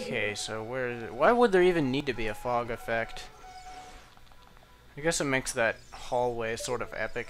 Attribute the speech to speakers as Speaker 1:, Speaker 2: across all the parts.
Speaker 1: Okay, so where is it? Why would there even need to be a fog effect? I guess it makes that hallway sort of epic.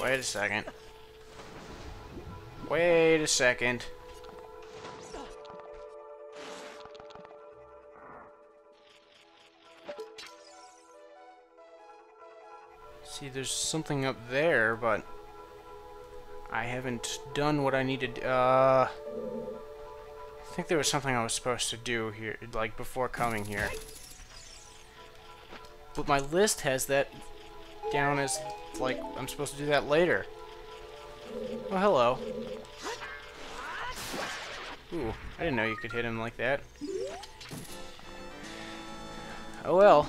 Speaker 1: Wait a second. Wait a second. See, there's something up there, but I haven't done what I needed. I think there was something I was supposed to do here, like before coming here. But my list has that down as, like, I'm supposed to do that later. Oh, hello. Ooh, I didn't know you could hit him like that. Oh well.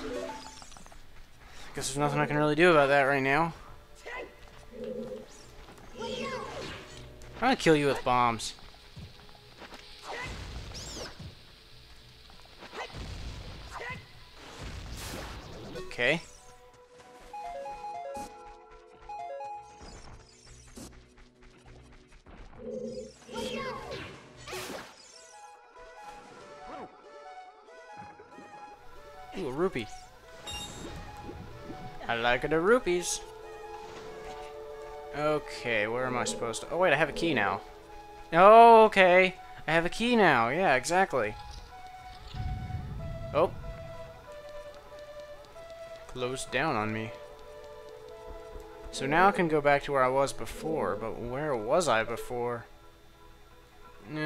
Speaker 1: Guess there's nothing I can really do about that right now. I'm gonna kill you with bombs. Okay. Ooh, a rupee. I like the rupees. Okay, where am I supposed to... Oh, wait, I have a key now. Oh, okay. I have a key now. Yeah, exactly. Oh. Closed down on me. So now I can go back to where I was before, but where was I before? See,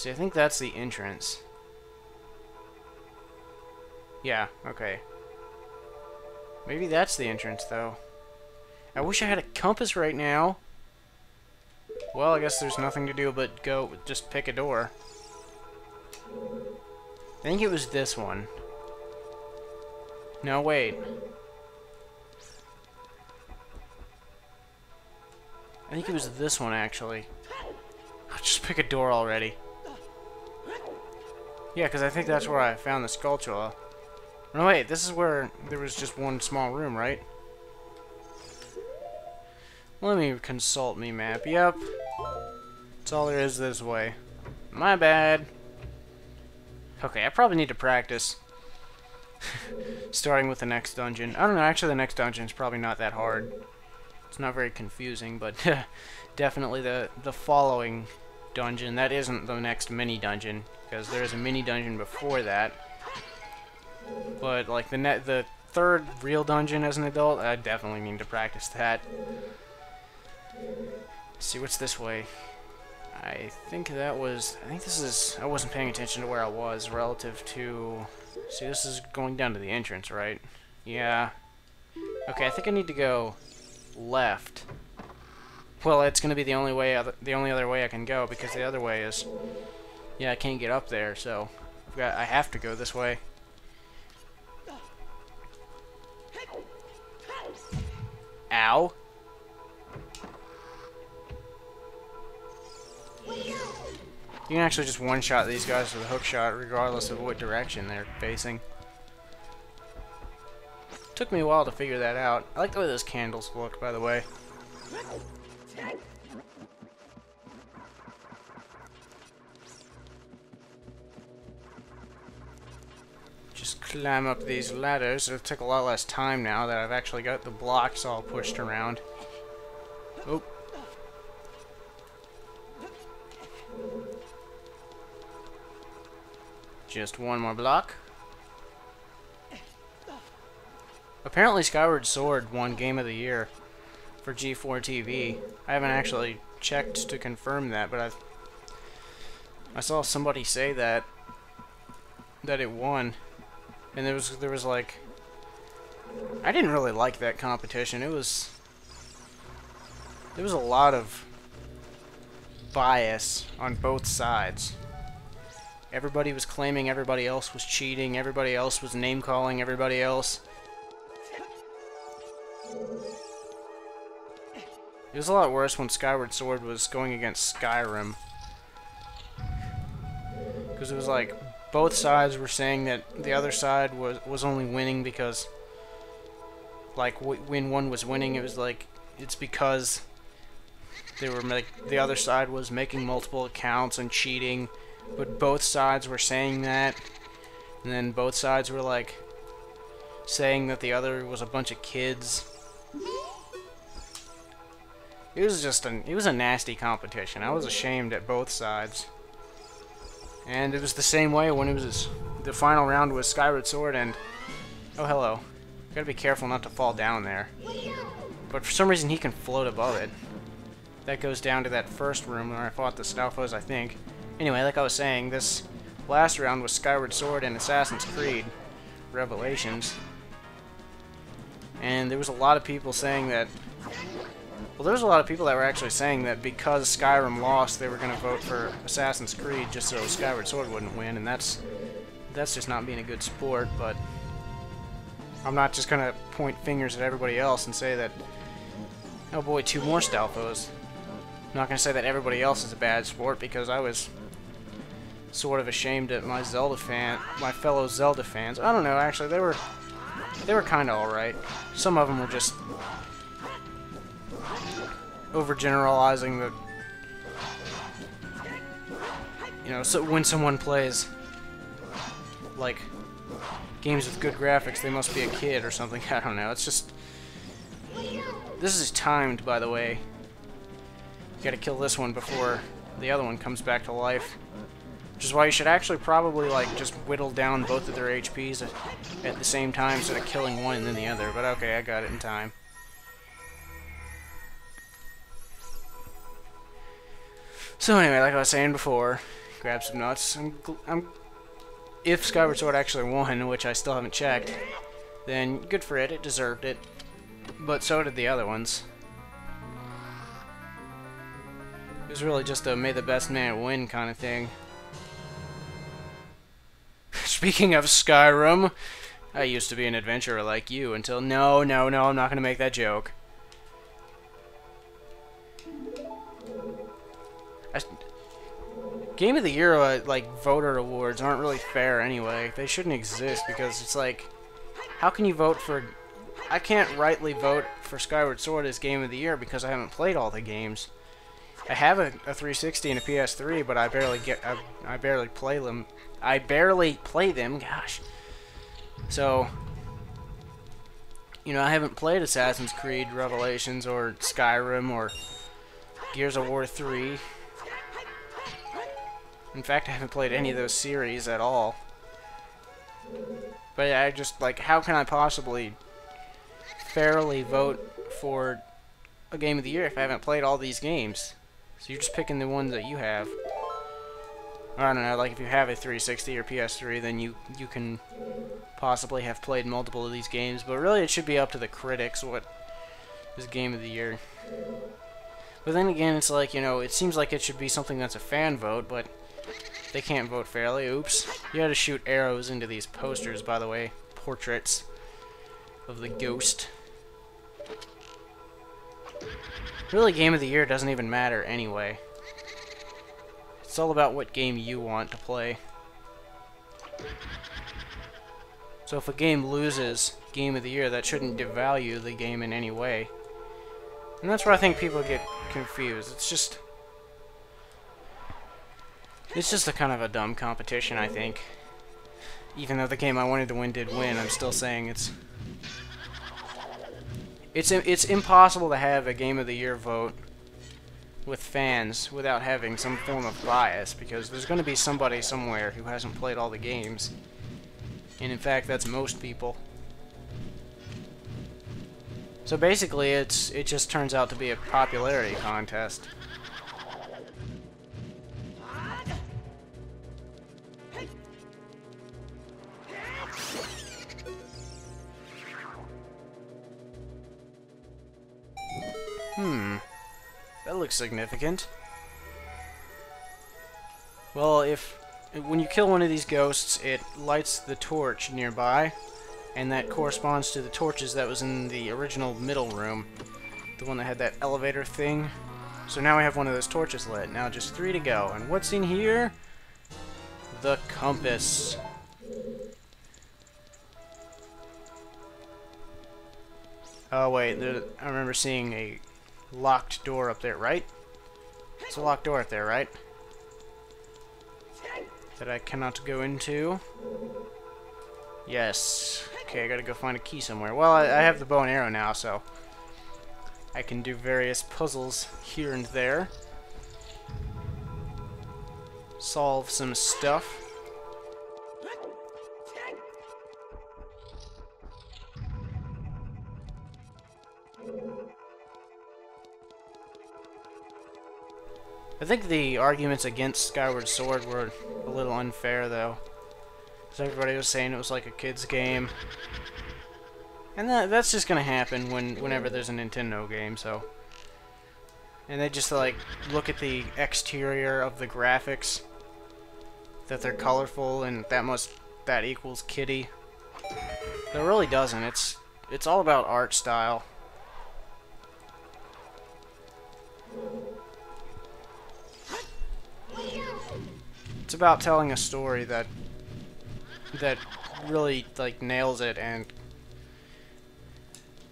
Speaker 1: I think that's the entrance. Yeah, okay. Maybe that's the entrance, though. I wish I had a compass right now. Well, I guess there's nothing to do but go, just pick a door. I think it was this one. No, wait. I think it was this one, actually. I'll just pick a door already. Yeah, because I think that's where I found the Skulltula. No, wait, this is where there was just one small room, right? Let me consult me map. Yep. That's all there is this way. My bad. Okay, I probably need to practice. Starting with the next dungeon. I don't know, actually the next dungeon is probably not that hard. It's not very confusing, but definitely the following dungeon. That isn't the next mini dungeon, because there is a mini dungeon before that. But like the third real dungeon as an adult, I definitely need to practice that. Let's see what's this way. I think this is, I wasn't paying attention to where I was relative to, see, this is going down to the entrance, right? Yeah. Okay, I think I need to go left. Well, it's going to be the only other way I can go, because the other way is, yeah, I can't get up there, so I have to go this way. Ow. You can actually just one-shot these guys with a hook shot regardless of what direction they're facing. Took me a while to figure that out. I like the way those candles look, by the way. Just climb up these ladders. It'll take a lot less time now that I've actually got the blocks all pushed around. Oh. Just one more block. Apparently Skyward Sword won Game of the Year for G4 TV. I haven't actually checked to confirm that, but I saw somebody say that it won. And there was like, I didn't really like that competition. There was a lot of bias on both sides. Everybody was claiming everybody else was cheating, everybody else was name-calling everybody else. It was a lot worse when Skyward Sword was going against Skyrim. Because it was like both sides were saying that the other side was only winning because, like, when one was winning, it was like it's because they were the other side was making multiple accounts and cheating, but both sides were saying that, and then both sides were like saying that the other was a bunch of kids. It was just it was a nasty competition. I was ashamed at both sides. And it was the same way when it was the final round was Skyward Sword and... Oh, hello. Gotta be careful not to fall down there. But for some reason he can float above it. That goes down to that first room where I fought the Stalfos, I think. Anyway, like I was saying, this last round was Skyward Sword and Assassin's Creed Revelations. And there was a lot of people saying that... Well, there was a lot of people that were actually saying that because Skyrim lost, they were going to vote for Assassin's Creed just so Skyward Sword wouldn't win, and that's just not being a good sport, but I'm not just going to point fingers at everybody else and say that, oh boy, 2 more Stalfos. I'm not going to say that everybody else is a bad sport because I was sort of ashamed at my fellow Zelda fans. I don't know, actually, they were kind of alright. Some of them were just overgeneralizing the, you know, so when someone plays like games with good graphics, they must be a kid or something. I don't know. It's just, this is timed, by the way. You gotta kill this one before the other one comes back to life, which is why you should actually probably like just whittle down both of their HPs at the same time instead of killing one and then the other. But okay, I got it in time. So anyway, like I was saying before, grab some nuts. If Skyward Sword actually won, which I still haven't checked, then good for it. It deserved it. But so did the other ones. It was really just a may the best man win kind of thing. Speaking of Skyrim, I used to be an adventurer like you until... No, I'm not going to make that joke. Game of the Year, like, voter awards aren't really fair anyway. They shouldn't exist because it's like, how can you vote for... I can't rightly vote for Skyward Sword as Game of the Year because I haven't played all the games. I have a 360 and a PS3, but I barely play them. I barely play them, gosh. So, you know, I haven't played Assassin's Creed Revelations or Skyrim or Gears of War 3. In fact, I haven't played any of those series at all. But yeah, I just, like, how can I possibly fairly vote for a Game of the Year if I haven't played all these games? So you're just picking the ones that you have. I don't know, like if you have a 360 or PS3, then you can possibly have played multiple of these games, but really it should be up to the critics what is Game of the Year. But then again, it's like, you know, it seems like it should be something that's a fan vote, but they can't vote fairly. Oops. You had to shoot arrows into these posters, by the way. Portraits of the ghost. Really, Game of the Year doesn't even matter anyway. It's all about what game you want to play. So if a game loses Game of the Year, that shouldn't devalue the game in any way. And that's where I think people get confused. It's just a kind of a dumb competition, I think. Even though the game I wanted to win did win, I'm still saying it's impossible to have a Game of the Year vote with fans without having some form of bias, because there's going to be somebody somewhere who hasn't played all the games. And in fact, that's most people. So basically, it just turns out to be a popularity contest. That looks significant. Well, when you kill one of these ghosts, it lights the torch nearby, and that corresponds to the torches that was in the original middle room, the one that had that elevator thing. So now we have one of those torches lit. Now just 3 to go. And what's in here? the compass. Oh wait, I remember seeing a locked door up there, right? It's a locked door up there, right? That I cannot go into. Yes. Okay, I gotta go find a key somewhere. Well, I have the bow and arrow now, so I can do various puzzles here and there. Solve some stuff. I think the arguments against Skyward Sword were a little unfair, though. Because everybody was saying it was like a kid's game. And that's just gonna happen whenever there's a Nintendo game, so... And they just, like, look at the exterior of the graphics. That they're colorful, and that equals kiddie. But it really doesn't. It's all about art style. It's about telling a story that really like nails it, and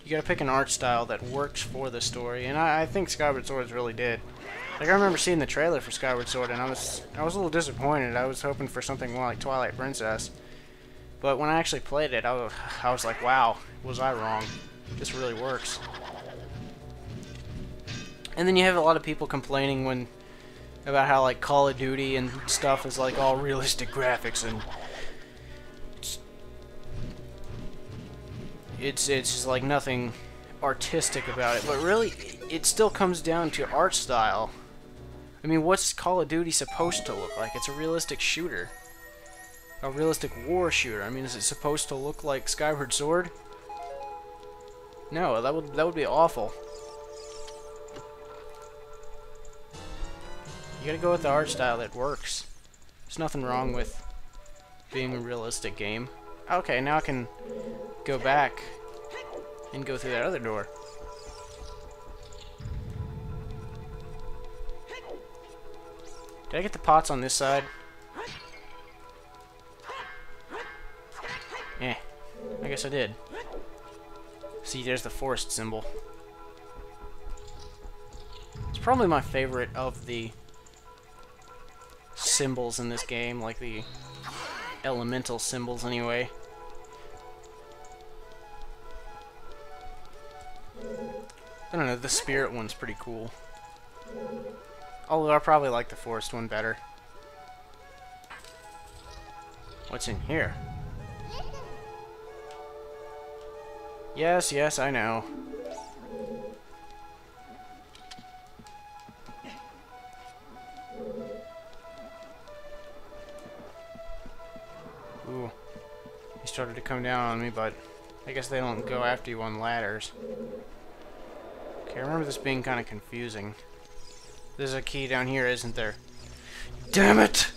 Speaker 1: you gotta pick an art style that works for the story, and I think Skyward Swords really did. Like, I remember seeing the trailer for Skyward Sword, and I was a little disappointed. I was hoping for something more like Twilight Princess, but when I actually played it, I was like, wow, was I wrong? This really works. And then you have a lot of people complaining about how, like, Call of Duty and stuff is like all realistic graphics, and it's just like nothing artistic about it. But really, it still comes down to art style. I mean, what's Call of Duty supposed to look like? It's a realistic shooter, a realistic war shooter. I mean, is it supposed to look like Skyward Sword? No, that would be awful. You gotta go with the art style that works. There's nothing wrong with being a realistic game. Okay, now I can go back and go through that other door. Did I get the pots on this side? Eh, I guess I did. See, there's the forest symbol. It's probably my favorite of the symbols in this game, like the elemental symbols anyway. I don't know, the spirit one's pretty cool. Although I probably like the forest one better. What's in here? Yes, yes, I know. Ooh. He started to come down on me, but I guess they don't go after you on ladders. Okay, I remember this being kind of confusing. There's a key down here, isn't there? Damn it!